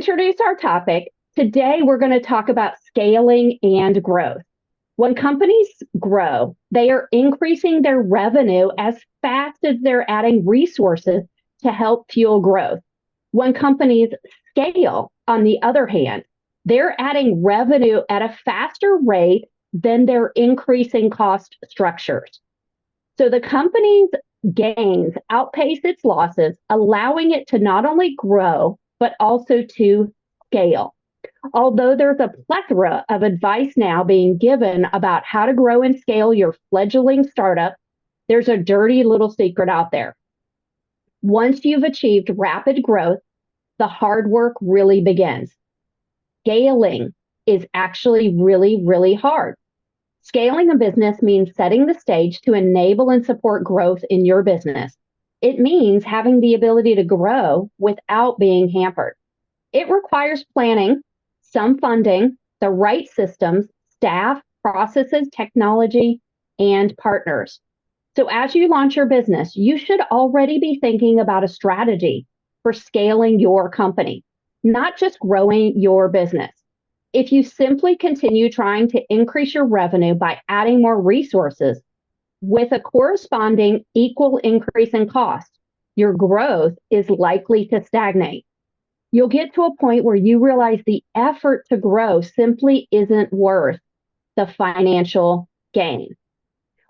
introduce our topic, today we're going to talk about scaling and growth. When companies grow, they are increasing their revenue as fast as they're adding resources to help fuel growth. When companies scale, on the other hand, they're adding revenue at a faster rate than their increasing cost structures. So the company's gains outpace its losses, allowing it to not only grow, but also to scale. Although there's a plethora of advice now being given about how to grow and scale your fledgling startup, there's a dirty little secret out there. Once you've achieved rapid growth, the hard work really begins. Scaling is actually really, really hard. Scaling a business means setting the stage to enable and support growth in your business. It means having the ability to grow without being hampered. It requires planning, some funding, the right systems, staff, processes, technology, and partners. So as you launch your business, you should already be thinking about a strategy for scaling your company, not just growing your business. If you simply continue trying to increase your revenue by adding more resources with a corresponding equal increase in cost, your growth is likely to stagnate. You'll get to a point where you realize the effort to grow simply isn't worth the financial gain.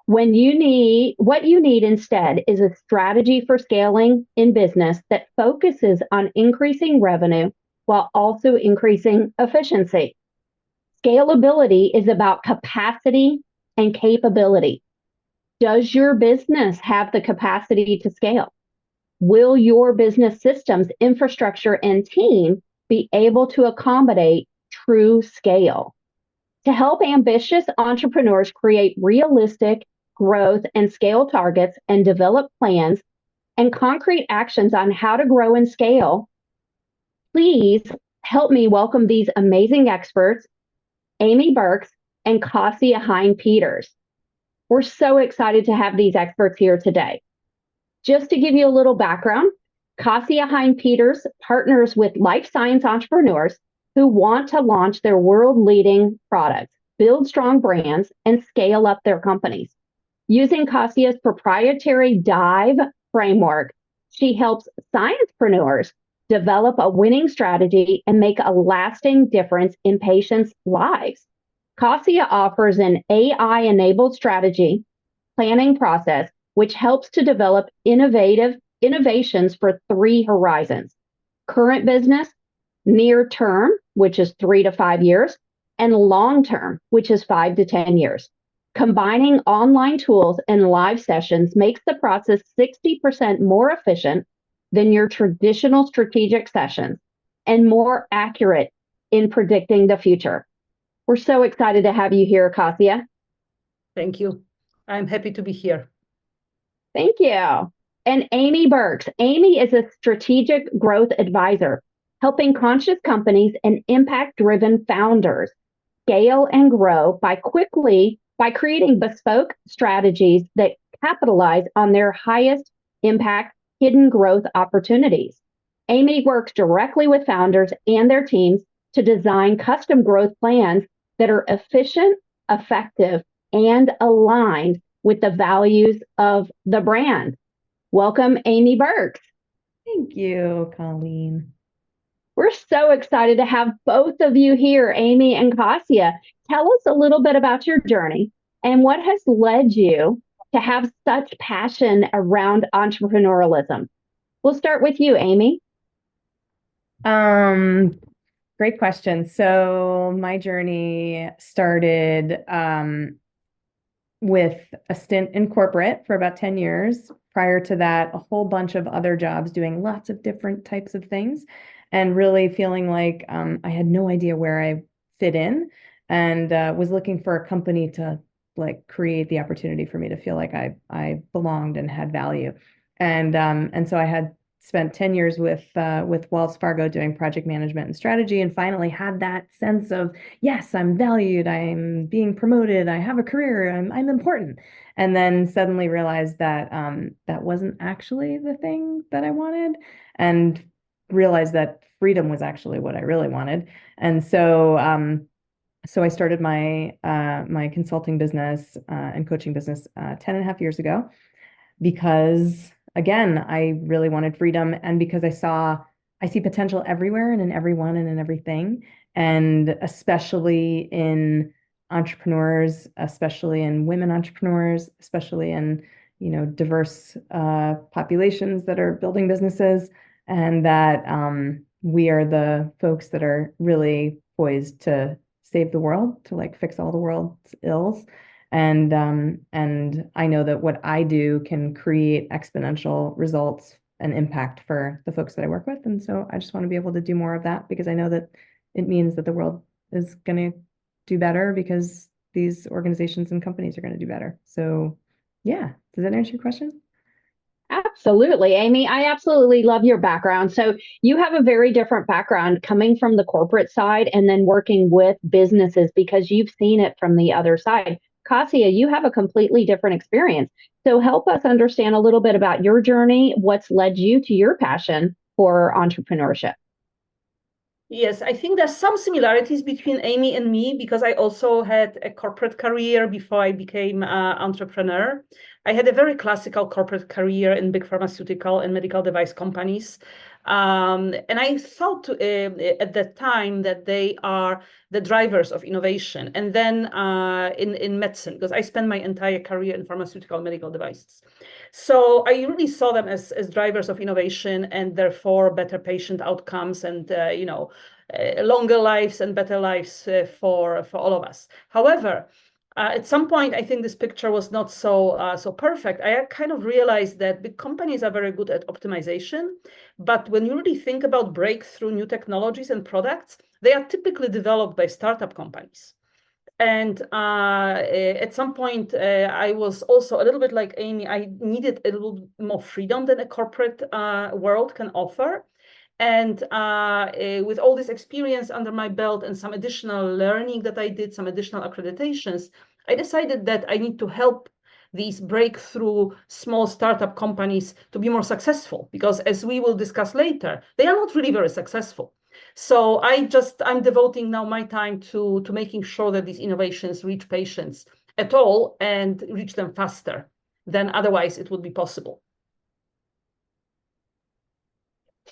What you need instead is a strategy for scaling in business that focuses on increasing revenue while also increasing efficiency. Scalability is about capacity and capability. Does your business have the capacity to scale? Will your business systems, infrastructure, and team be able to accommodate true scale? To help ambitious entrepreneurs create realistic growth and scale targets and develop plans and concrete actions on how to grow and scale, please help me welcome these amazing experts, Amy Birks and Kasia Hein-Peters. We're so excited to have these experts here today. Just to give you a little background, Kasia Hein-Peters partners with life science entrepreneurs who want to launch their world-leading products, build strong brands, and scale up their companies. Using Kasia's proprietary DIVE framework, she helps sciencepreneurs develop a winning strategy and make a lasting difference in patients' lives. Kasia offers an AI-enabled strategy planning process which helps to develop innovations for 3 horizons: current business, near term, which is 3 to 5 years, and long term, which is 5 to 10 years. Combining online tools and live sessions makes the process 60% more efficient than your traditional strategic sessions and more accurate in predicting the future. We're so excited to have you here, Kasia. Thank you. I'm happy to be here. Thank you. And Amy Birks. Amy is a strategic growth advisor, helping conscious companies and impact-driven founders scale and grow by creating bespoke strategies that capitalize on their highest impact hidden growth opportunities. Amy works directly with founders and their teams to design custom growth plans that are efficient, effective, and aligned with the values of the brand. Welcome, Amy Birks. Thank you, Colleen. We're so excited to have both of you here, Amy and Kasia. Tell us a little bit about your journey and what has led you to have such passion around entrepreneurialism. We'll start with you, Amy. Great question. So my journey started with a stint in corporate for about 10 years. Prior to that, a whole bunch of other jobs doing lots of different types of things and really feeling like I had no idea where I fit in and was looking for a company to create the opportunity for me to feel like I belonged and had value. And so I had spent 10 years with Wells Fargo doing project management and strategy, and finally had that sense of, yes, I'm valued, I'm being promoted, I have a career, I'm important. And then suddenly realized that that wasn't actually the thing that I wanted. And realized that freedom was actually what I really wanted. And so I started my my consulting business and coaching business 10 and a half years ago because again, I really wanted freedom and because I see potential everywhere and in everyone and in everything, and especially in entrepreneurs, especially in women entrepreneurs, especially in, you know, diverse populations that are building businesses, and that we are the folks that are really poised to save the world, to like fix all the world's ills. And I know that what I do can create exponential results and impact for the folks that I work with. And so I just want to be able to do more of that because I know that it means that the world is going to do better because these organizations and companies are going to do better. So yeah, does that answer your question? Absolutely, Amy. I absolutely love your background. So you have a very different background coming from the corporate side and then working with businesses because you've seen it from the other side. Kasia, you have a completely different experience. So help us understand a little bit about your journey, what's led you to your passion for entrepreneurship. Yes, I think there's some similarities between Amy and me because I also had a corporate career before I became an entrepreneur. I had a very classical corporate career in big pharmaceutical and medical device companies. And I thought at that time that they are the drivers of innovation. And then in medicine, because I spent my entire career in pharmaceutical and medical devices. So I really saw them as drivers of innovation and therefore better patient outcomes and, longer lives and better lives for all of us. However, at some point, I think this picture was not so perfect. I kind of realized that big companies are very good at optimization, but when you really think about breakthrough new technologies and products, they are typically developed by startup companies. And at some point, I was also a little bit like Amy. I needed a little more freedom than a corporate world can offer. And with all this experience under my belt and some additional learning that I did, some additional accreditations, I decided that I need to help these breakthrough small startup companies to be more successful, because as we will discuss later, they are not really very successful. So I'm devoting now my time to making sure that these innovations reach patients at all and reach them faster than otherwise it would be possible.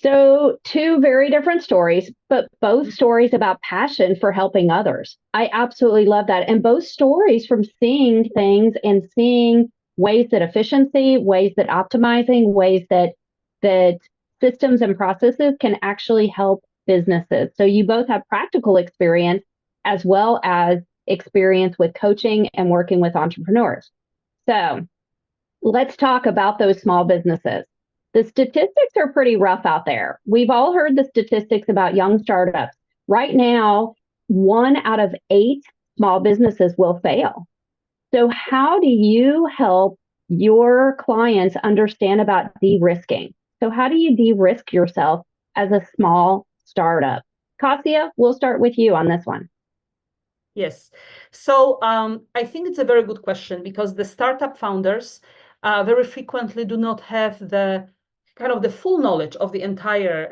So, two very different stories, but both stories about passion for helping others. I absolutely love that. And both stories from seeing things and seeing ways that efficiency, ways that optimizing, ways that systems and processes can actually help businesses. So you both have practical experience as well as experience with coaching and working with entrepreneurs. So let's talk about those small businesses. The statistics are pretty rough out there. We've all heard the statistics about young startups. Right now, 1 out of 8 small businesses will fail. So how do you help your clients understand about de-risking? So how do you de-risk yourself as a small startup? Kasia, we'll start with you on this one. Yes. So I think it's a very good question because the startup founders very frequently do not have the full knowledge of the entire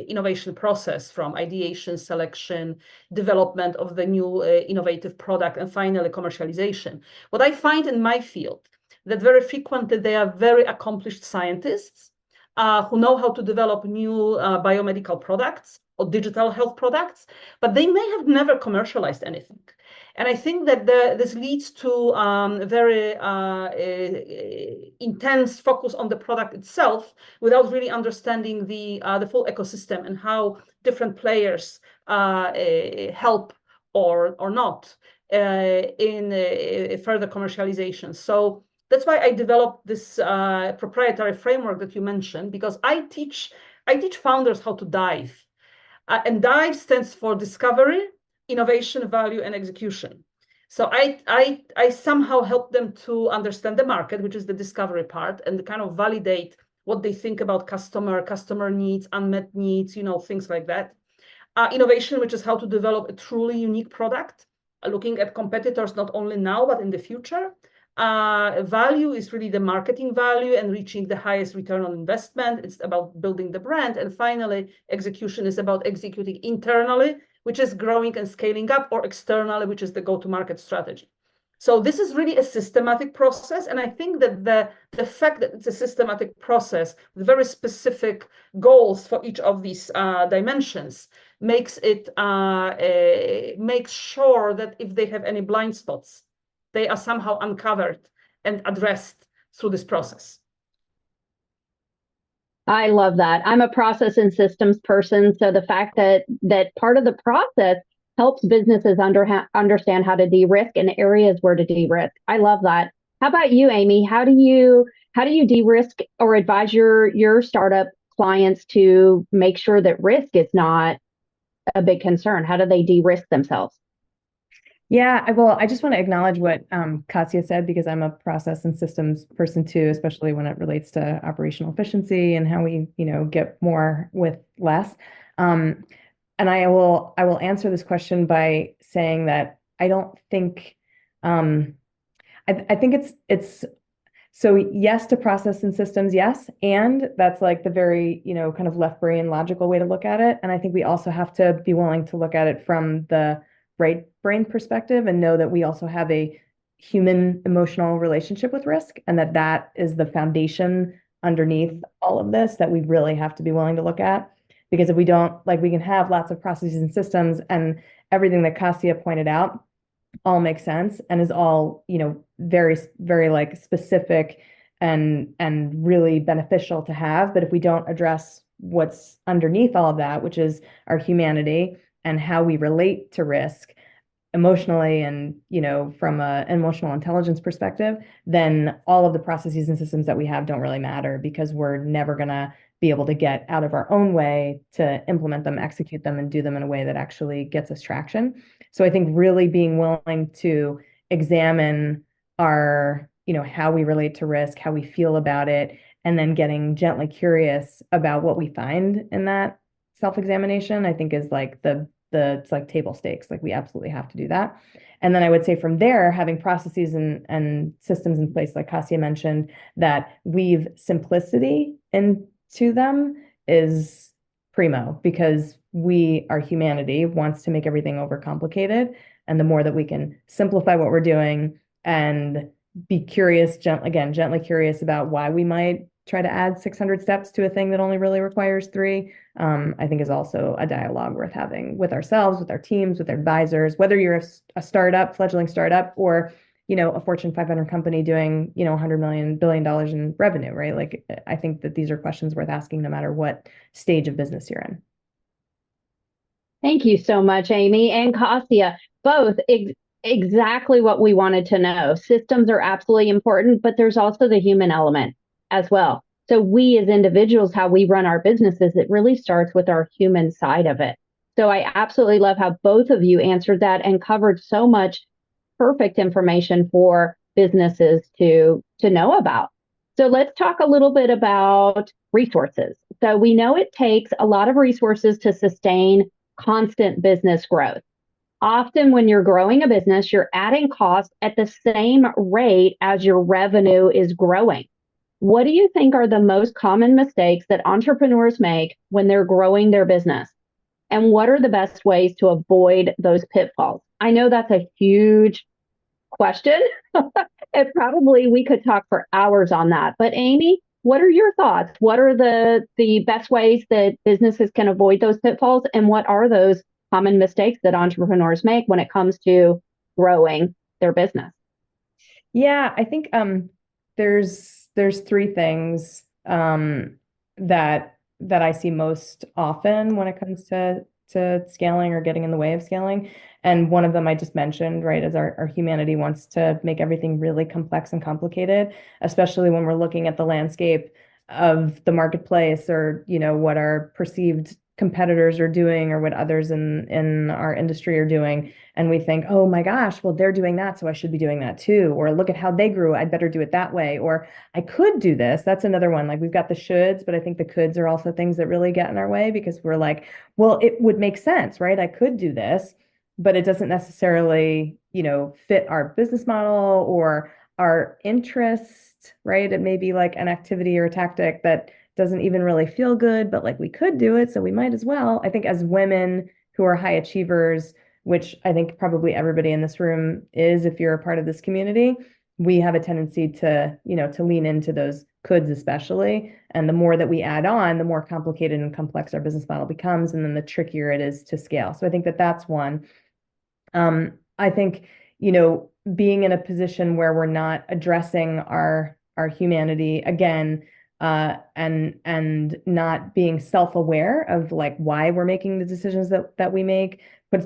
innovation process, from ideation, selection, development of the new innovative product, and finally commercialization. What I find in my field, that very frequently they are very accomplished scientists who know how to develop new biomedical products or digital health products, but they may have never commercialized anything. And I think that this leads to very intense focus on the product itself without really understanding the full ecosystem and how different players help or not in further commercialization. So that's why I developed this proprietary framework that you mentioned, because I teach founders how to dive. And DIVE stands for discovery, innovation, value, and execution. So I somehow help them to understand the market, which is the discovery part, and kind of validate what they think about customer needs, unmet needs, things like that. Innovation, which is how to develop a truly unique product, looking at competitors not only now, but in the future. Value is really the marketing value and reaching the highest return on investment. It's about building the brand. And finally, execution is about executing internally, which is growing and scaling up, or externally, which is the go-to-market strategy. So this is really a systematic process. And I think that the fact that it's a systematic process with very specific goals for each of these dimensions makes sure that if they have any blind spots, they are somehow uncovered and addressed through this process. I love that. I'm a process and systems person. So the fact that part of the process helps businesses understand how to de-risk and areas where to de-risk. I love that. How about you, Amy? How do you de-risk or advise your startup clients to make sure that risk is not a big concern? How do they de-risk themselves? Yeah, well, I just want to acknowledge what Kasia said, because I'm a process and systems person too, especially when it relates to operational efficiency and how we, get more with less. And I will answer this question by saying that I don't think I think it's so yes to process and systems, yes, and that's like the very kind of left brain logical way to look at it. And I think we also have to be willing to look at it from the right brain perspective and know that we also have a human emotional relationship with risk, and that is the foundation underneath all of this that we really have to be willing to look at. Because if we don't, like, we can have lots of processes and systems, and everything that Kasia pointed out all makes sense and is all, very, very like specific and really beneficial to have. But if we don't address what's underneath all of that, which is our humanity and how we relate to risk emotionally and, from an emotional intelligence perspective, then all of the processes and systems that we have don't really matter, because we're never going to be able to get out of our own way to implement them, execute them, and do them in a way that actually gets us traction. So I think really being willing to examine our, how we relate to risk, how we feel about it, and then getting gently curious about what we find in that self-examination, I think is like it's like table stakes. Like, we absolutely have to do that. And then I would say from there, having processes and systems in place, like Kasia mentioned, that weave simplicity into them is primo, because our humanity wants to make everything overcomplicated. And the more that we can simplify what we're doing and be curious, gently curious about why we might try to add 600 steps to a thing that only really requires 3, I think is also a dialogue worth having with ourselves, with our teams, with our advisors, whether you're a startup, fledgling startup, or, a Fortune 500 company doing, $100 billion in revenue, right? Like, I think that these are questions worth asking no matter what stage of business you're in. Thank you so much, Amy and Kasia. Both exactly what we wanted to know. Systems are absolutely important, but there's also the human element as well. So we as individuals, how we run our businesses, it really starts with our human side of it. So I absolutely love how both of you answered that and covered so much perfect information for businesses to know about. So let's talk a little bit about resources. So we know it takes a lot of resources to sustain constant business growth. Often when you're growing a business, you're adding cost at the same rate as your revenue is growing. What do you think are the most common mistakes that entrepreneurs make when they're growing their business? And what are the best ways to avoid those pitfalls? I know that's a huge question. And probably we could talk for hours on that. But Amy, what are your thoughts? What are the best ways that businesses can avoid those pitfalls? And what are those common mistakes that entrepreneurs make when it comes to growing their business? Yeah, I think there's 3 things that I see most often when it comes to scaling or getting in the way of scaling. And one of them I just mentioned, right, is our humanity wants to make everything really complex and complicated, especially when we're looking at the landscape of the marketplace, or, what our perceived competitors are doing, or what others in our industry are doing. And we think, oh my gosh, well, they're doing that, so I should be doing that too. Or look at how they grew, I'd better do it that way. Or I could do this. That's another one. Like, we've got the shoulds, but I think the coulds are also things that really get in our way, because we're like, well, it would make sense, right? I could do this, but it doesn't necessarily, fit our business model, or our interest, right? It may be like an activity or a tactic that doesn't even really feel good, but like we could do it, so we might as well. I think as women who are high achievers, which I think probably everybody in this room is, if you're a part of this community, we have a tendency to, to lean into those coulds especially. And the more that we add on, the more complicated and complex our business model becomes, and then the trickier it is to scale. So I think that that's one. I think, being in a position where we're not addressing our humanity again, and not being self-aware of like why we're making the decisions that we make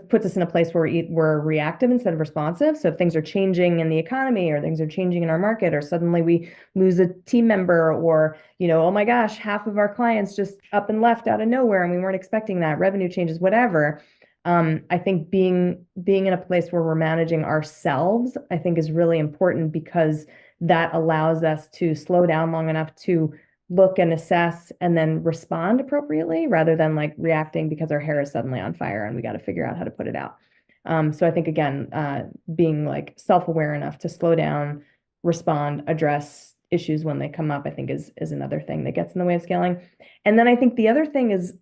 puts us in a place where we're reactive instead of responsive. So if things are changing in the economy or things are changing in our market, or suddenly we lose a team member, or, oh my gosh, half of our clients just up and left out of nowhere and we weren't expecting that, revenue changes, whatever. I think being in a place where we're managing ourselves, I think is really important, because that allows us to slow down long enough to look and assess and then respond appropriately, rather than like reacting because our hair is suddenly on fire and we got to figure out how to put it out. So I think, again, being like self-aware enough to slow down, respond, address issues when they come up, I think is another thing that gets in the way of scaling. And then I think the other thing is,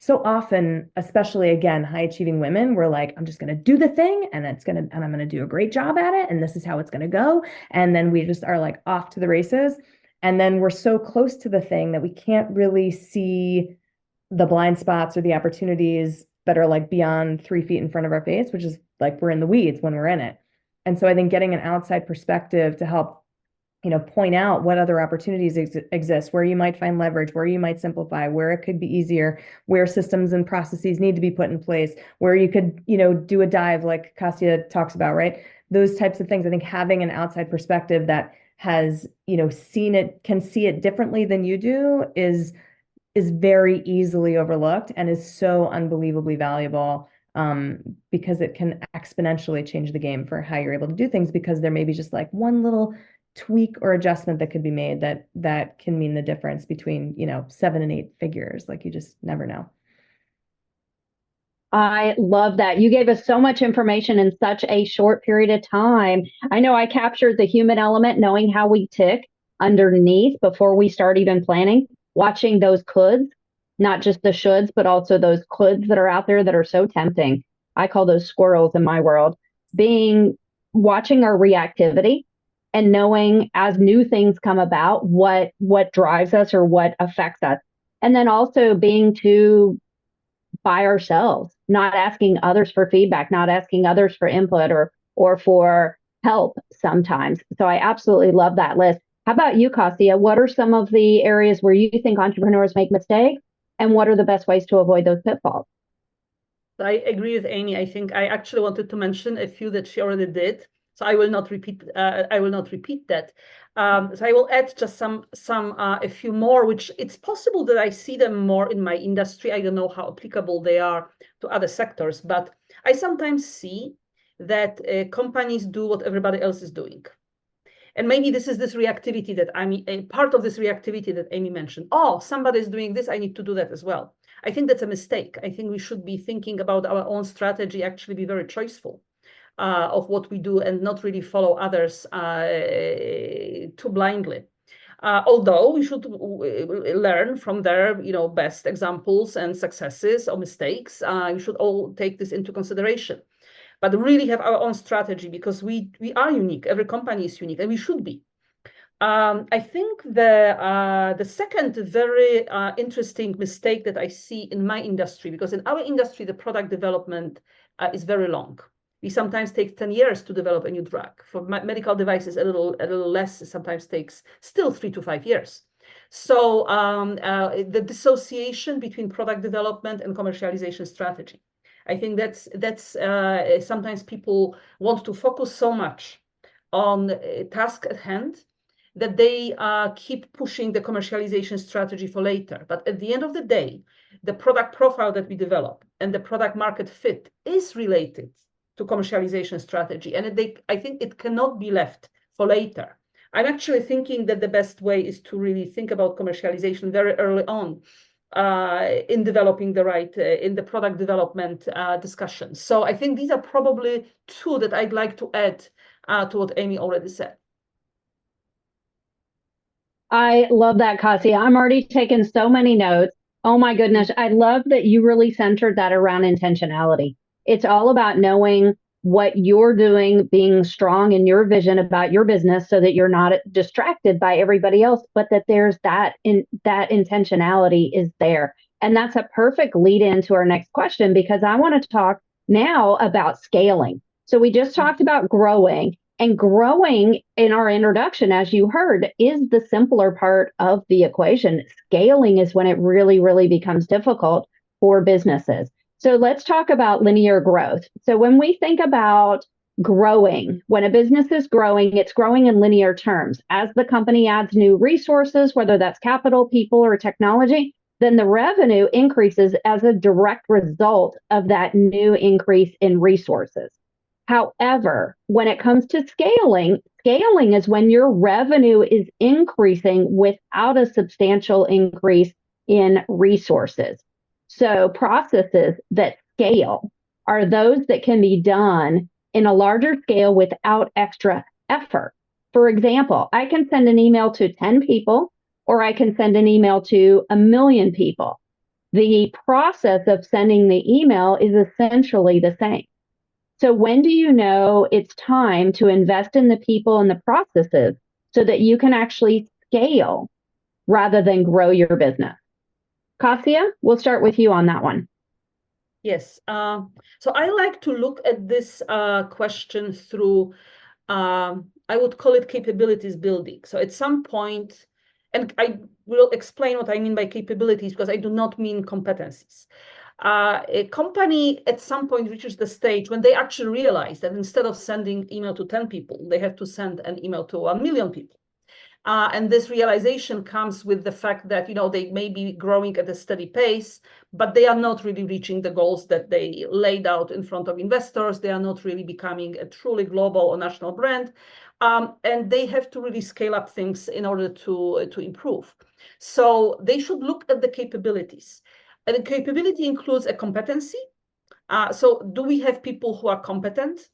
so often, especially again, high achieving women, we're like, I'm just going to do the thing and I'm going to do a great job at it. And this is how it's going to go. And then we just are like off to the races. And then we're so close to the thing that we can't really see the blind spots or the opportunities that are like beyond 3 feet in front of our face, which is like we're in the weeds when we're in it. And so I think getting an outside perspective to help, point out what other opportunities exist, where you might find leverage, where you might simplify, where it could be easier, where systems and processes need to be put in place, where you could, do a dive like Kasia talks about, right? Those types of things. I think having an outside perspective that has, can see it differently than you do is very easily overlooked and is so unbelievably valuable, because it can exponentially change the game for how you're able to do things, because there may be just like one little tweak or adjustment that could be made that can mean the difference between 7 and 8 figures. Like, you just never know. I love that. You gave us so much information in such a short period of time. I know I captured the human element, knowing how we tick underneath before we start even planning, watching those coulds, not just the shoulds, but also those coulds that are out there that are so tempting. I call those squirrels in my world. Watching our reactivity and knowing as new things come about, what drives us or what affects us. And then also being to by ourselves, not asking others for feedback, not asking others for input or for help sometimes. So I absolutely love that list. How about you, Kasia? What are some of the areas where you think entrepreneurs make mistakes, and what are the best ways to avoid those pitfalls? I agree with Amy. I think I actually wanted to mention a few that she already did, so I will not repeat. I will not repeat that. So I will add just a few more, which it's possible that I see them more in my industry. I don't know how applicable they are to other sectors, but I sometimes see that companies do what everybody else is doing. And maybe this is this reactivity that a part of this reactivity that Amy mentioned. Oh, somebody is doing this, I need to do that as well. I think that's a mistake. I think we should be thinking about our own strategy, actually be very choiceful of what we do and not really follow others too blindly. Although we should learn from their best examples and successes or mistakes. We should all take this into consideration. But really have our own strategy, because we are unique. Every company is unique, and we should be. I think the second very interesting mistake that I see in my industry, because in our industry, the product development is very long. We sometimes take 10 years to develop a new drug. For medical devices, a little less, sometimes takes still 3 to 5 years. So the dissociation between product development and commercialization strategy. I think that's sometimes people want to focus so much on the task at hand that they keep pushing the commercialization strategy for later. But at the end of the day, the product profile that we develop and the product market fit is related to commercialization strategy. And I think it cannot be left for later. I'm actually thinking that the best way is to really think about commercialization very early on in developing in the product development discussions. So I think these are probably two that I'd like to add to what Amy already said. I love that, Kasia. I'm already taking so many notes. Oh my goodness. I love that you really centered that around intentionality. It's all about knowing what you're doing, being strong in your vision about your business so that you're not distracted by everybody else, but that there's that intentionality is there. And that's a perfect lead into our next question because I want to talk now about scaling. So we just talked about growing. And growing in our introduction, as you heard, is the simpler part of the equation. Scaling is when it really, really becomes difficult for businesses. So let's talk about linear growth. So when we think about growing, when a business is growing, it's growing in linear terms. As the company adds new resources, whether that's capital, people, or technology, then the revenue increases as a direct result of that new increase in resources. However, when it comes to scaling is when your revenue is increasing without a substantial increase in resources. So processes that scale are those that can be done in a larger scale without extra effort. For example, I can send an email to 10 people, or I can send an email to 1,000,000 people. The process of sending the email is essentially the same. So when do you know it's time to invest in the people and the processes so that you can actually scale rather than grow your business? Kasia, we'll start with you on that one. Yes. So I like to look at this question through, I would call it capabilities building. So at some point, and I will explain what I mean by capabilities because I do not mean competencies. A company at some point reaches the stage when they actually realize that instead of sending email to 10 people, they have to send an email to 1,000,000 people. And this realization comes with the fact that, they may be growing at a steady pace, but they are not really reaching the goals that they laid out in front of investors. They are not really becoming a truly global or national brand. And they have to really scale up things in order to improve. So they should look at the capabilities. And the capability includes a competency. So do we have people who are competent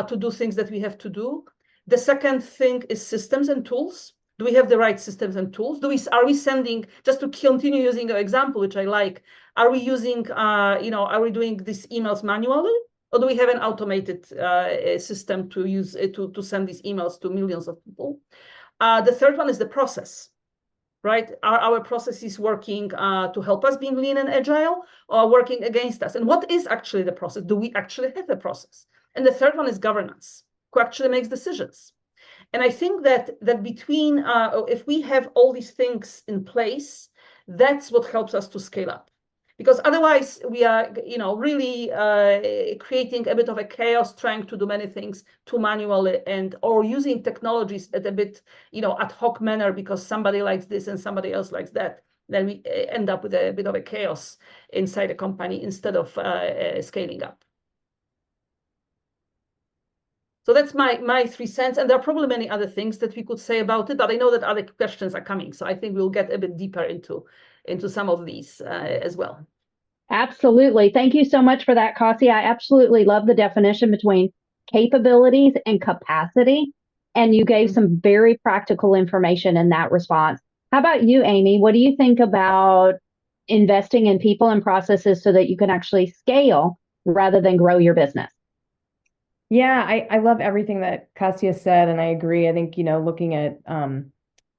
to do things that we have to do? The second thing is systems and tools. Do we have the right systems and tools? Are we sending, just to continue using your example, which I like, are we using, are we doing these emails manually? Or do we have an automated system to use to send these emails to millions of people? The third one is the process, right? Are our processes working to help us being lean and agile or working against us? And what is actually the process? Do we actually have a process? And the third one is governance. Who actually makes decisions? And I think that between, if we have all these things in place, that's what helps us to scale up. Because otherwise we are, really creating a bit of a chaos, trying to do many things too manually or using technologies at a bit, ad hoc manner because somebody likes this and somebody else likes that. Then we end up with a bit of a chaos inside a company instead of scaling up. So that's my 3 cents. And there are probably many other things that we could say about it, but I know that other questions are coming. So I think we'll get a bit deeper into some of these as well. Absolutely. Thank you so much for that, Kasia. I absolutely love the definition between capabilities and capacity. And you gave some very practical information in that response. How about you, Amy? What do you think about investing in people and processes so that you can actually scale rather than grow your business? Yeah, I love everything that Kasia said, and I agree. I think, looking at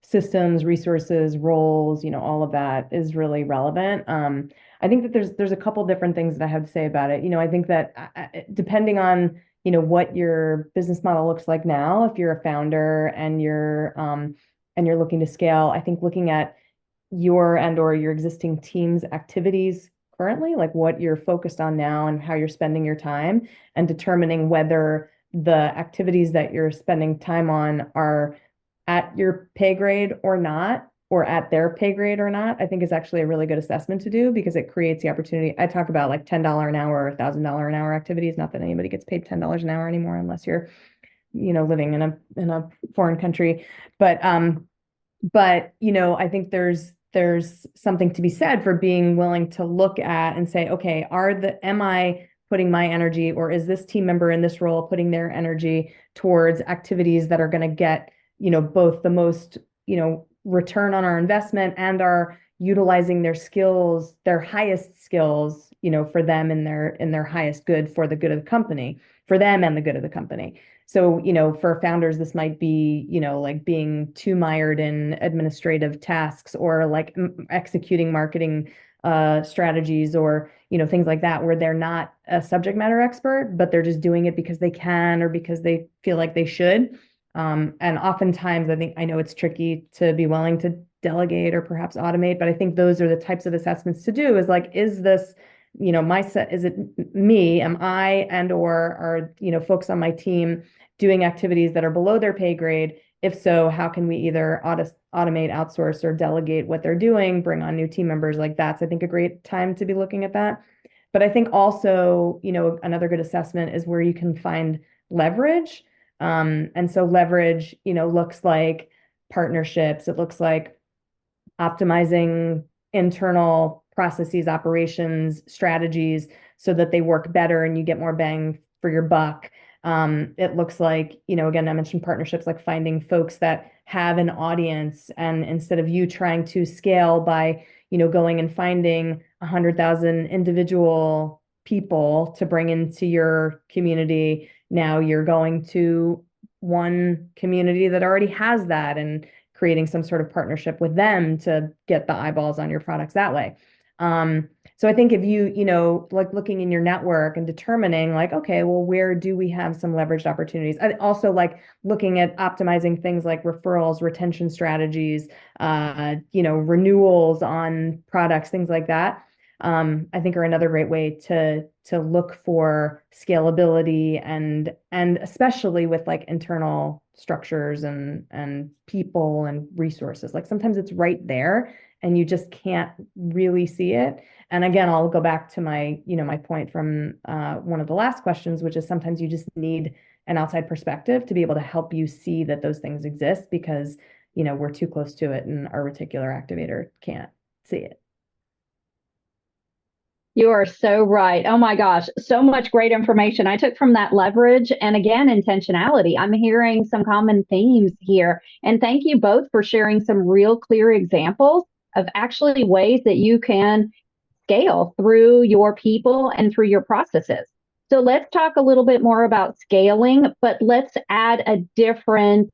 systems, resources, roles, all of that is really relevant. I think that there's a couple different things that I have to say about it. I think that depending on, what your business model looks like now, if you're a founder and you're looking to scale, I think looking at your or your existing team's activities currently, like what you're focused on now and how you're spending your time, and determining whether the activities that you're spending time on are at your pay grade or not, or at their pay grade or not, I think is actually a really good assessment to do because it creates the opportunity. I talk about like $10 an hour or $1,000 an hour activities. Not that anybody gets paid $10 an hour anymore unless you're, living in a foreign country. But I think there's something to be said for being willing to look at and say, okay, am I putting my energy, or is this team member in this role putting their energy towards activities that are going to get, both the most, return on our investment and are utilizing their skills, their highest skills, for them in their highest good, for the good of the company, for them and the good of the company. So, for founders, this might be, like being too mired in administrative tasks, or like executing marketing strategies, or, things like that, where they're not a subject matter expert, but they're just doing it because they can, or because they feel like they should. And oftentimes, I know it's tricky to be willing to delegate or perhaps automate, but I think those are the types of assessments to do, is like, is this, is it me? Am I or are, folks on my team doing activities that are below their pay grade? If so, how can we either automate, outsource, or delegate what they're doing, bring on new team members? Like, that's, I think, a great time to be looking at that. But I think also, another good assessment is where you can find leverage. And so leverage, looks like partnerships. It looks like optimizing internal processes, operations, strategies, so that they work better and you get more bang for your buck. It looks like, again, I mentioned partnerships, like finding folks that have an audience, and instead of you trying to scale by, going and finding 100,000 individual people to bring into your community, now you're going to one community that already has that and creating some sort of partnership with them to get the eyeballs on your products that way. So I think if you, like looking in your network and determining like, okay, well, where do we have some leveraged opportunities? I also like looking at optimizing things like referrals, retention strategies, renewals on products, things like that. I think are another great way to look for scalability, and especially with like internal structures and people and resources. Like sometimes it's right there and you just can't really see it. And again, I'll go back to my, my point from one of the last questions, which is sometimes you just need an outside perspective to be able to help you see that those things exist, because, we're too close to it and our reticular activator can't see it. You are so right. Oh my gosh, so much great information I took from that leverage. And again, intentionality. I'm hearing some common themes here. And thank you both for sharing some real clear examples of actually ways that you can scale through your people and through your processes. So let's talk a little bit more about scaling, but let's add a different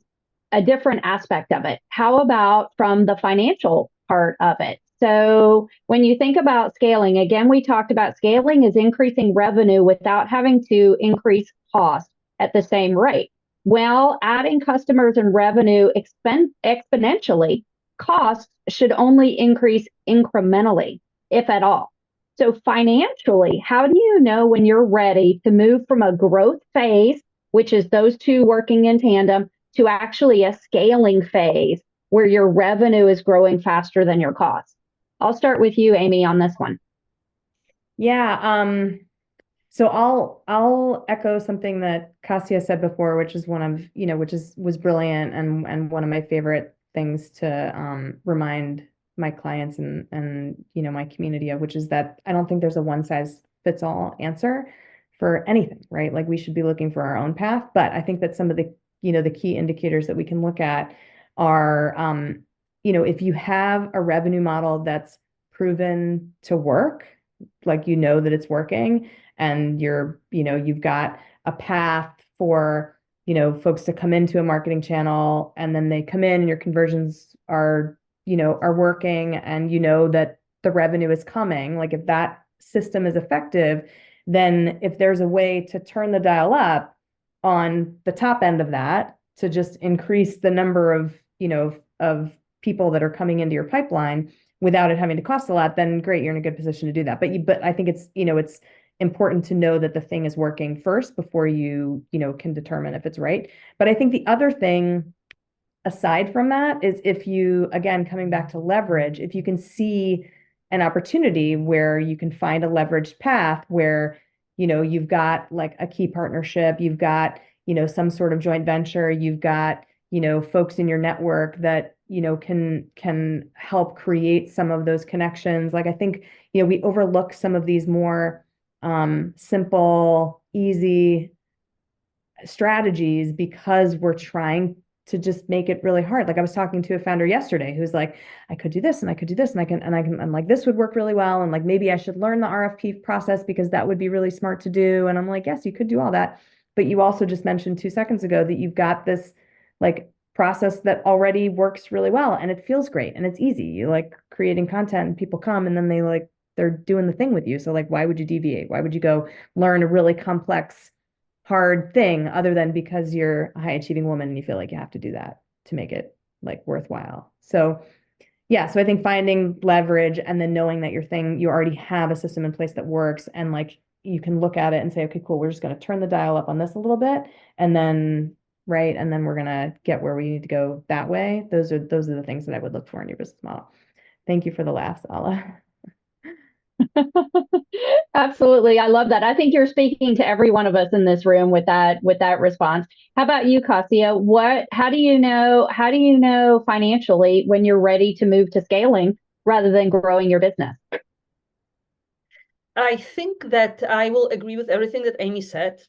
aspect of it. How about from the financial part of it? So when you think about scaling, again, we talked about scaling is increasing revenue without having to increase cost at the same rate. Well, adding customers and revenue exponentially, costs should only increase incrementally, if at all. So financially, how do you know when you're ready to move from a growth phase, which is those two working in tandem, to actually a scaling phase where your revenue is growing faster than your costs? I'll start with you, Amy, on this one. Yeah. So I'll echo something that Kasia said before, which is one of, was brilliant, and one of my favorite things to remind my clients and my community of, which is that I don't think there's a one size fits all answer for anything, right? Like we should be looking for our own path. But I think that some of the, the key indicators that we can look at are, if you have a revenue model that's proven to work, like that it's working, and you've got a path for folks to come into a marketing channel, and then they come in and your conversions are working, and that the revenue is coming. Like if that system is effective, then if there's a way to turn the dial up on the top end of that to just increase the number of of people that are coming into your pipeline without it having to cost a lot, then great, you're in a good position to do that. But I think it's it's important to know that the thing is working first before you can determine if it's right. But I think the other thing aside from that is, if you, again, coming back to leverage, if you can see an opportunity where you can find a leveraged path where you've got like a key partnership, you've got some sort of joint venture, you've got folks in your network that can help create some of those connections. Like I think we overlook some of these more simple, easy strategies because we're trying to just make it really hard. Like I was talking to a founder yesterday who's like, I could do this and I could do this and I'm like, this would work really well. And like, maybe I should learn the RFP process because that would be really smart to do. And I'm like, yes, you could do all that. But you also just mentioned 2 seconds ago that you've got this like process that already works really well and it feels great and it's easy. You like creating content and people come and then they're doing the thing with you. So like, why would you deviate? Why would you go learn a really complex hard thing other than because you're a high achieving woman and you feel like you have to do that to make it like worthwhile. So yeah, so I think finding leverage and then knowing that you already have a system in place that works and like you can look at it and say, okay, cool, we're just going to turn the dial up on this a little bit and then right and then we're going to get where we need to go that way. Those are the things that I would look for in your business model. Thank you for the laughs, Ala. Absolutely. I love that. I think you're speaking to every one of us in this room with that response. How about you, Kasia? How do you know financially when you're ready to move to scaling rather than growing your business? I think that I will agree with everything that Amy said.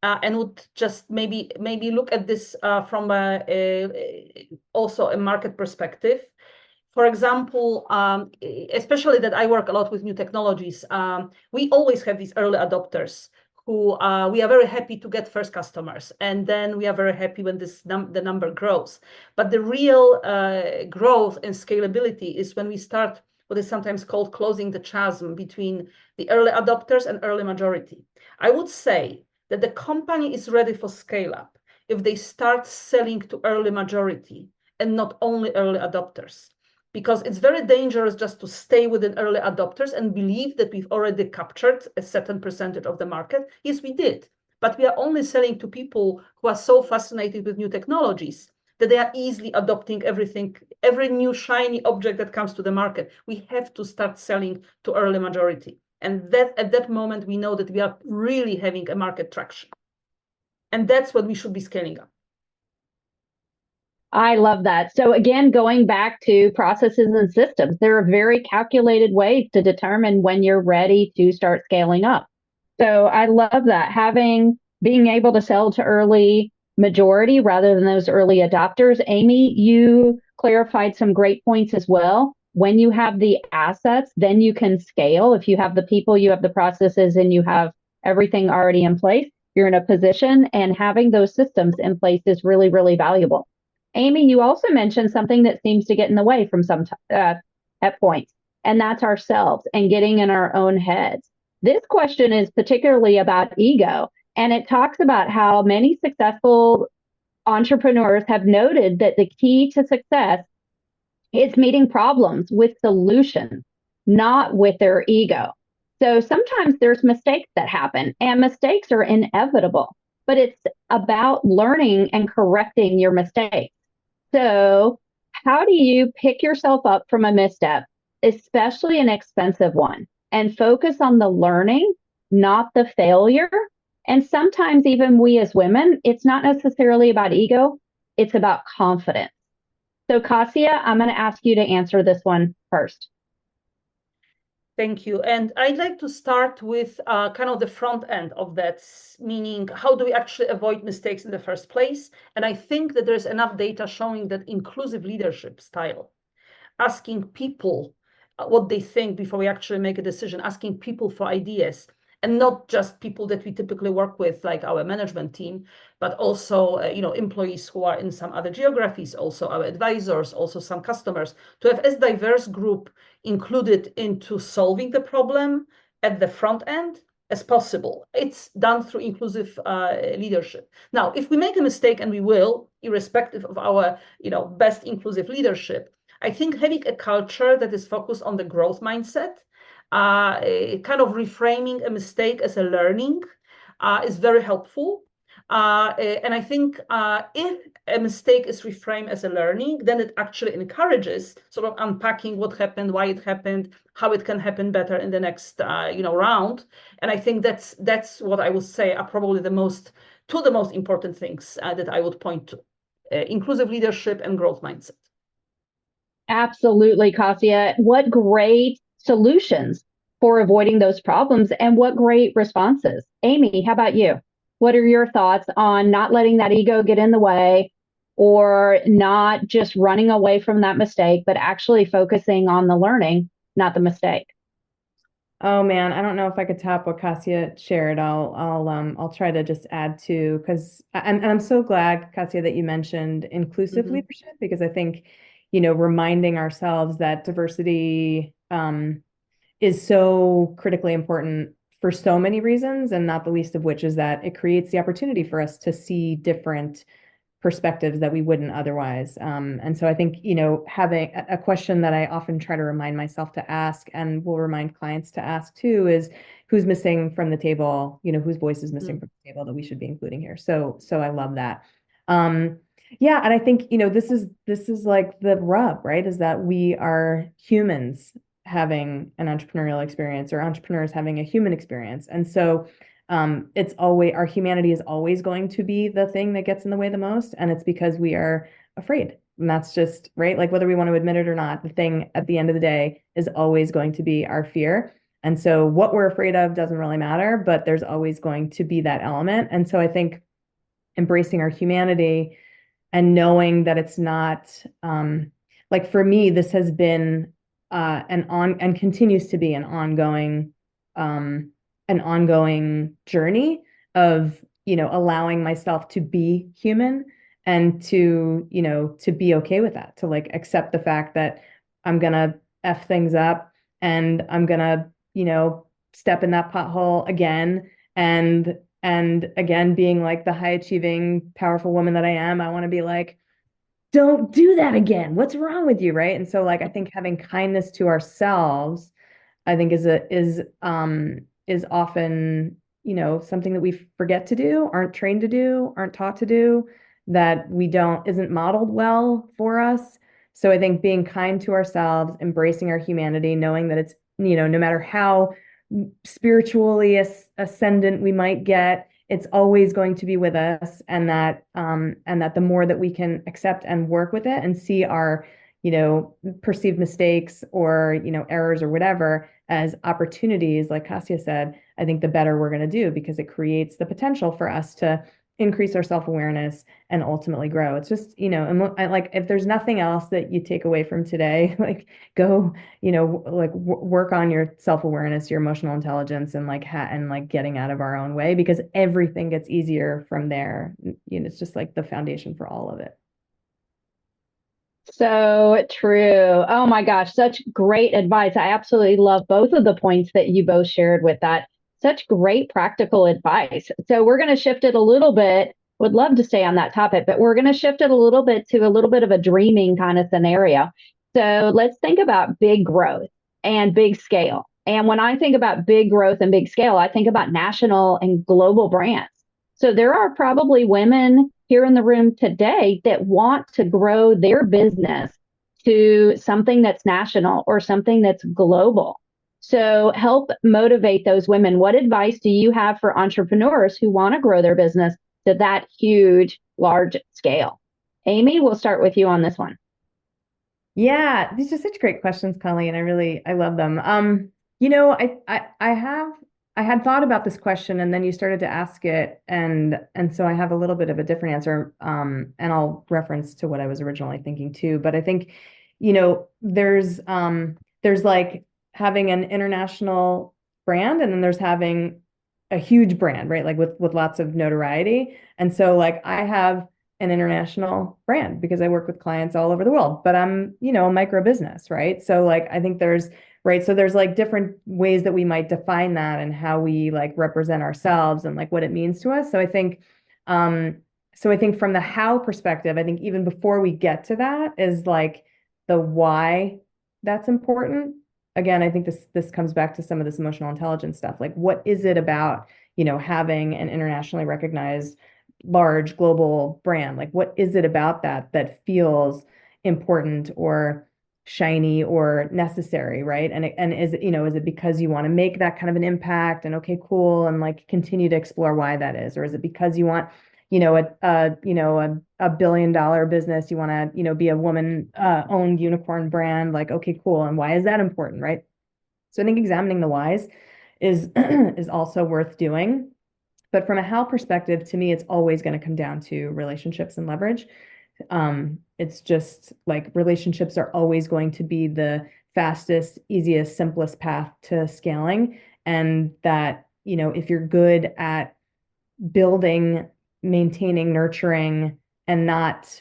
And would just maybe look at this from also a market perspective. For example, especially that I work a lot with new technologies, we always have these early adopters who we are very happy to get first customers. And then we are very happy when the number grows. But the real growth and scalability is when we start what is sometimes called closing the chasm between the early adopters and early majority. I would say that the company is ready for scale up if they start selling to early majority and not only early adopters. Because it's very dangerous just to stay within early adopters and believe that we've already captured a certain percentage of the market. Yes, we did. But we are only selling to people who are so fascinated with new technologies that they are easily adopting everything, every new shiny object that comes to the market. We have to start selling to early majority. And that at that moment, we know that we are really having a market traction. And that's what we should be scaling up. I love that. So again, going back to processes and systems, there are very calculated ways to determine when you're ready to start scaling up. So I love that. Being able to sell to early majority rather than those early adopters. Amy, you clarified some great points as well. When you have the assets, then you can scale. If you have the people, you have the processes, and you have everything already in place, you're in a position, and having those systems in place is really, really valuable. Amy, you also mentioned something that seems to get in the way from some at points, and that's ourselves and getting in our own heads. This question is particularly about ego, and it talks about how many successful entrepreneurs have noted that the key to success is meeting problems with solutions, not with their ego. So sometimes there's mistakes that happen, and mistakes are inevitable, but it's about learning and correcting your mistakes. So how do you pick yourself up from a misstep, especially an expensive one, and focus on the learning, not the failure? And sometimes even we as women, it's not necessarily about ego, it's about confidence. So Kasia, I'm going to ask you to answer this one first. Thank you. And I'd like to start with kind of the front end of that, meaning how do we actually avoid mistakes in the first place? And I think that there's enough data showing that inclusive leadership style, asking people what they think before we actually make a decision, asking people for ideas, and not just people that we typically work with, like our management team, but also employees who are in some other geographies, also our advisors, also some customers, to have as diverse group included into solving the problem at the front end as possible. It's done through inclusive leadership. Now, if we make a mistake, and we will, irrespective of our best inclusive leadership, I think having a culture that is focused on the growth mindset, kind of reframing a mistake as a learning is very helpful. And I think if a mistake is reframed as a learning, then it actually encourages sort of unpacking what happened, why it happened, how it can happen better in the next round. And I think that's what I would say are probably the most important things that I would point to: inclusive leadership and growth mindset. Absolutely, Kasia. What great solutions for avoiding those problems, and what great responses. Amy, how about you? What are your thoughts on not letting that ego get in the way or not just running away from that mistake, but actually focusing on the learning, not the mistake. Oh man, I don't know if I could top what Kasia shared. I'll try to just add to, because I'm so glad, Kasia, that you mentioned inclusive leadership, because I think, reminding ourselves that diversity is so critically important for so many reasons, and not the least of which is that it creates the opportunity for us to see different perspectives that we wouldn't otherwise. And so I think, having a question that I often try to remind myself to ask, and will remind clients to ask too, is who's missing from the table, whose voice is missing from the table that we should be including here. So I love that. Yeah, and I think, this is like the rub, right? Is that we are humans having an entrepreneurial experience, or entrepreneurs having a human experience. And so it's always, our humanity is always going to be the thing that gets in the way the most. And it's because we are afraid. And that's just, right? Like, whether we want to admit it or not, the thing at the end of the day is always going to be our fear. And so what we're afraid of doesn't really matter, but there's always going to be that element. And so I think embracing our humanity and knowing that it's not, like, for me, this has been and continues to be an ongoing journey of, allowing myself to be human, and to be okay with that, to like accept the fact that I'm gonna F things up, and I'm gonna, step in that pothole again, and again, being like the high achieving, powerful woman that I am, I want to be like, don't do that again. What's wrong with you? Right. And so, like, I think having kindness to ourselves, I think is often, something that we forget to do, aren't trained to do, aren't taught to do, that isn't modeled well for us. So I think being kind to ourselves, embracing our humanity, knowing that it's, no matter how spiritually ascendant we might get, it's always going to be with us, and that the more that we can accept and work with it and see our, perceived mistakes, or, errors or whatever as opportunities, like Kasia said, I think the better we're going to do, because it creates the potential for us to increase our self-awareness and ultimately grow. It's just, and like, if there's nothing else that you take away from today, like, go, like work on your self-awareness, your emotional intelligence, and like getting out of our own way, because everything gets easier from there. It's just like the foundation for all of it. So true. Oh my gosh, such great advice. I absolutely love both of the points that you both shared with that. Such great practical advice. So we're going to shift it a little bit. Would love to stay on that topic, but we're going to shift it a little bit to a little bit of a dreaming kind of scenario. So let's think about big growth and big scale. And when I think about big growth and big scale, I think about national and global brands. So there are probably women here in the room today that want to grow their business to something that's national or something that's global. So help motivate those women. What advice do you have for entrepreneurs who want to grow their business to that huge, large scale? Amy, we'll start with you on this one. Yeah, these are such great questions, Colleen. I love them. I had thought about this question, and then you started to ask it, and so I have a little bit of a different answer, and I'll reference to what I was originally thinking too. But I think, there's like having an international brand, and then there's having a huge brand, right? Like with lots of notoriety. And so, like, I have an international brand because I work with clients all over the world, but I'm, a micro business, right? So, like, I think there's like different ways that we might define that, and how we like represent ourselves, and like what it means to us. So I think from the how perspective, I think even before we get to that is like the why that's important. Again, I think this comes back to some of this emotional intelligence stuff. Like, what is it about, having an internationally recognized large global brand? Like, what is it about that feels important or shiny or necessary, right? And is it, is it because you want to make that kind of an impact, and okay, cool, and like continue to explore why that is? Or is it because you want, a $1 billion business, you want to, be a woman owned unicorn brand, like, okay, cool, and why is that important, right? So I think examining the whys is is also worth doing. But from a how perspective, to me, it's always going to come down to relationships and leverage. It's just like relationships are always going to be the fastest, easiest, simplest path to scaling. And that, if you're good at building, maintaining, nurturing, and not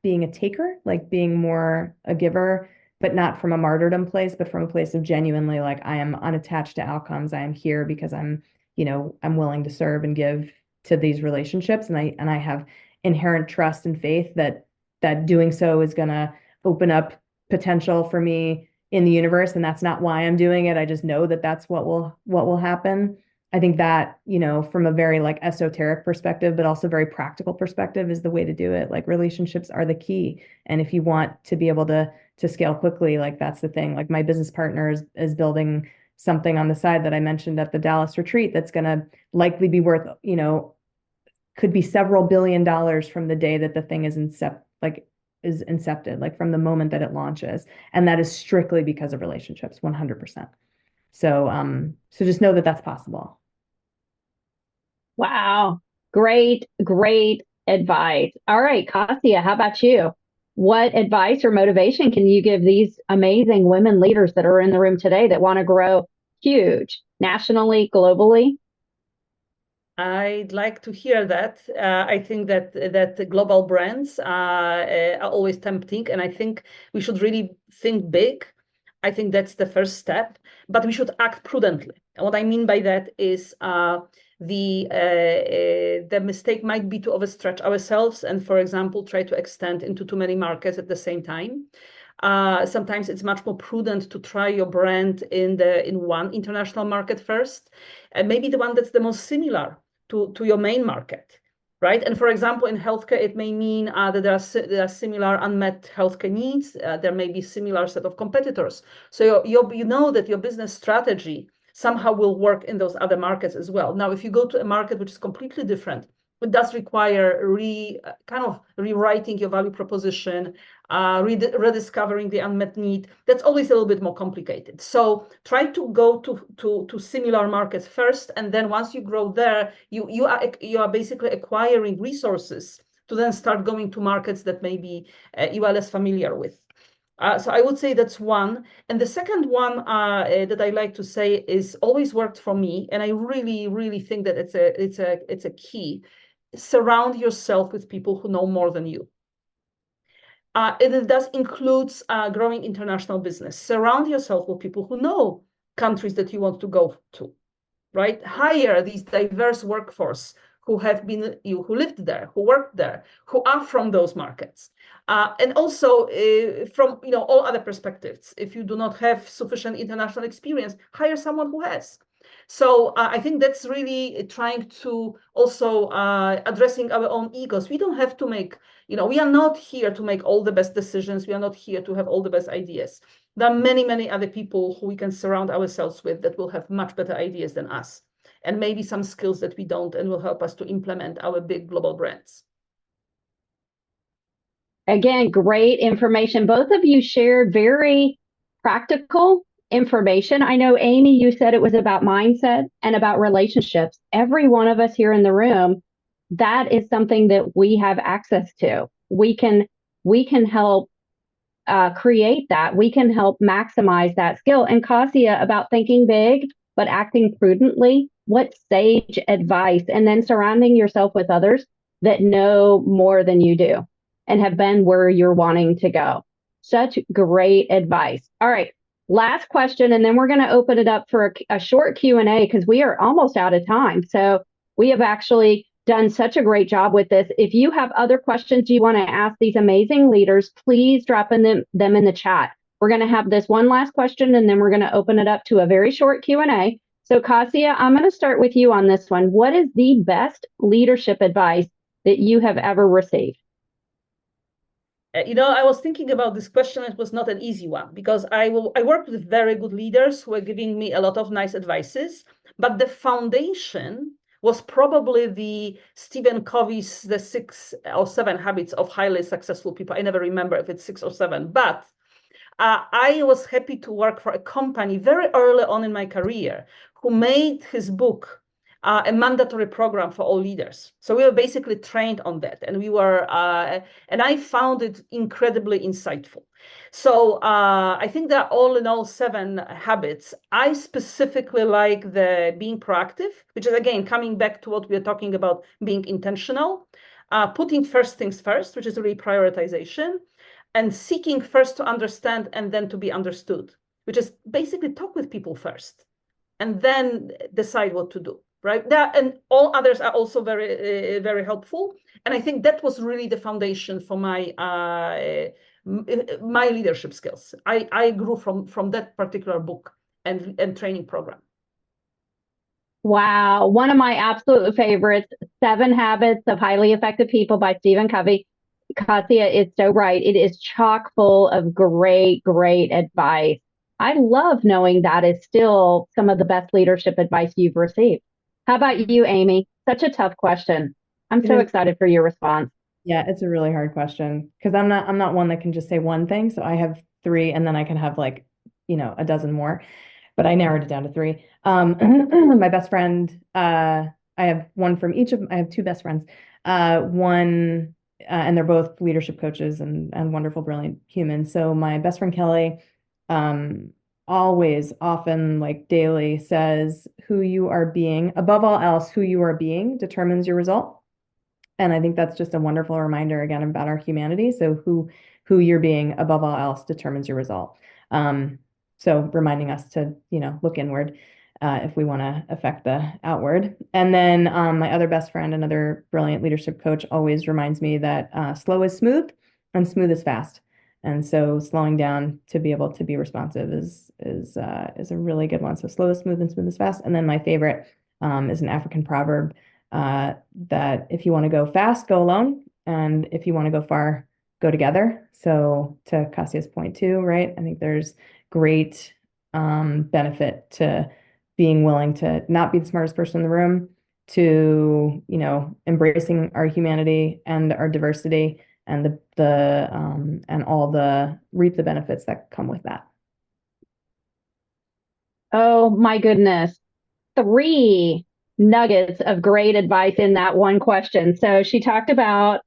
being a taker, like being more a giver, but not from a martyrdom place, but from a place of genuinely like I am unattached to outcomes. I am here because I'm willing to serve and give to these relationships, and I have inherent trust and faith that doing so is going to open up potential for me in the universe, and that's not why I'm doing it. I just know that that's what will happen. I think that, from a very like esoteric perspective, but also very practical perspective is the way to do it. Like relationships are the key. And if you want to be able to scale quickly, like that's the thing. Like my business partner is building something on the side that I mentioned at the Dallas retreat that's going to likely be worth, could be several $1 billion from the day that the thing is incepted, like from the moment that it launches. And that is strictly because of relationships, 100%. So just know that that's possible. Wow. Great advice. All right, Kasia, how about you? What advice or motivation can you give these amazing women leaders that are in the room today that want to grow huge nationally, globally? I'd like to hear that. I think that the global brands are always tempting, and I think we should really think big. I think that's the first step, but we should act prudently. And what I mean by that is the mistake might be to overstretch ourselves and, for example, try to extend into too many markets at the same time. Sometimes it's much more prudent to try your brand in one international market first, and maybe the one that's the most similar to your main market, right? And for example, in healthcare, it may mean that there are similar unmet healthcare needs. There may be similar set of competitors. So you know that your business strategy somehow will work in those other markets as well. Now, if you go to a market which is completely different, it does require kind of rewriting your value proposition, rediscovering the unmet need. That's always a little bit more complicated. So try to go to similar markets first, and then once you grow there, you are basically acquiring resources to then start going to markets that maybe you are less familiar with. So I would say that's one. And the second one that I like to say is always worked for me, and I really, really think that it's a key. Surround yourself with people who know more than you. It does include growing international business. Surround yourself with people who know countries that you want to go to, right? Hire these diverse workforce who lived there, who worked there, who are from those markets. And also from all other perspectives. If you do not have sufficient international experience, hire someone who has. So I think that's really trying to also addressing our own egos. We don't have to make, we are not here to make all the best decisions. We are not here to have all the best ideas. There are many, many other people who we can surround ourselves with that will have much better ideas than us, and maybe some skills that we don't, and will help us to implement our big global brands. Again, great information. Both of you shared very practical information. I know, Amy, you said it was about mindset and about relationships. Every one of us here in the room, that is something that we have access to. We can help create that. We can help maximize that skill. And Kasia, about thinking big, but acting prudently. What sage advice. And then surrounding yourself with others that know more than you do and have been where you're wanting to go. Such great advice. All right, last question, and then we're going to open it up for a short Q&A because we are almost out of time. So we have actually done such a great job with this. If you have other questions you want to ask these amazing leaders, please drop them in the chat. We're going to have this one last question, and then we're going to open it up to a very short Q&A. So Kasia, I'm going to start with you on this one. What is the best leadership advice that you have ever received? I was thinking about this question. It was not an easy one because I work with very good leaders who are giving me a lot of nice advices, but the foundation was probably the Stephen Covey's The 6 or 7 Habits of Highly Successful People. I never remember if it's 6 or 7, but I was happy to work for a company very early on in my career who made his book a mandatory program for all leaders. So we were basically trained on that, and and I found it incredibly insightful. So I think that all in all 7 habits. I specifically like the being proactive, which is again coming back to what we are talking about, being intentional, putting first things first, which is really prioritization, and seeking first to understand and then to be understood, which is basically talk with people first and then decide what to do. Right? And all others are also very, very helpful. And I think that was really the foundation for my leadership skills. I grew from that particular book and training program. Wow. One of my absolute favorites, 7 Habits of Highly Effective People by Stephen Covey. Kasia is so right. It is chock full of great, great advice. I love knowing that is still some of the best leadership advice you've received. How about you, Amy? Such a tough question. I'm so excited for your response. Yeah, it's a really hard question because I'm not one that can just say one thing. So I have 3, and then I can have like, a dozen more, but I narrowed it down to 3. My best friend, I have one from each of, I have 2 best friends. One, and they're both leadership coaches and wonderful, brilliant humans. So my best friend Kelly, always, often, like daily says, who you are being, above all else, who you are being determines your result. And I think that's just a wonderful reminder again about our humanity. So who you're being above all else determines your result. So reminding us to, look inward if we want to affect the outward. And then my other best friend, another brilliant leadership coach, always reminds me that slow is smooth and smooth is fast. And so slowing down to be able to be responsive is a really good one. So slow is smooth and smooth is fast. And then my favorite is an African proverb that if you want to go fast, go alone. And if you want to go far, go together. So to Kasia's point too, right? I think there's great benefit to being willing to not be the smartest person in the room, to, embracing our humanity and our diversity and and all the reap the benefits that come with that. Oh my goodness. 3 nuggets of great advice in that one question. So she talked about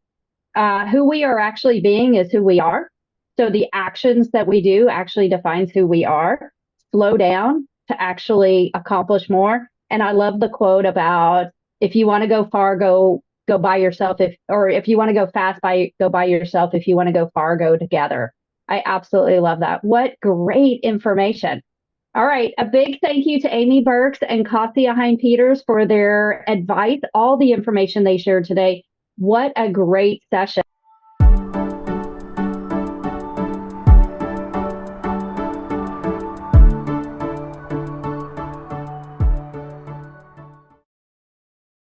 who we are actually being is who we are. So the actions that we do actually defines who we are. Slow down to actually accomplish more. And I love the quote about if you want to go far, go by yourself. If you want to go fast, go by yourself. If you want to go far, go together. I absolutely love that. What great information. All right. A big thank you to Amy Birks and Kasia Hein-Peters for their advice, all the information they shared today. What a great session.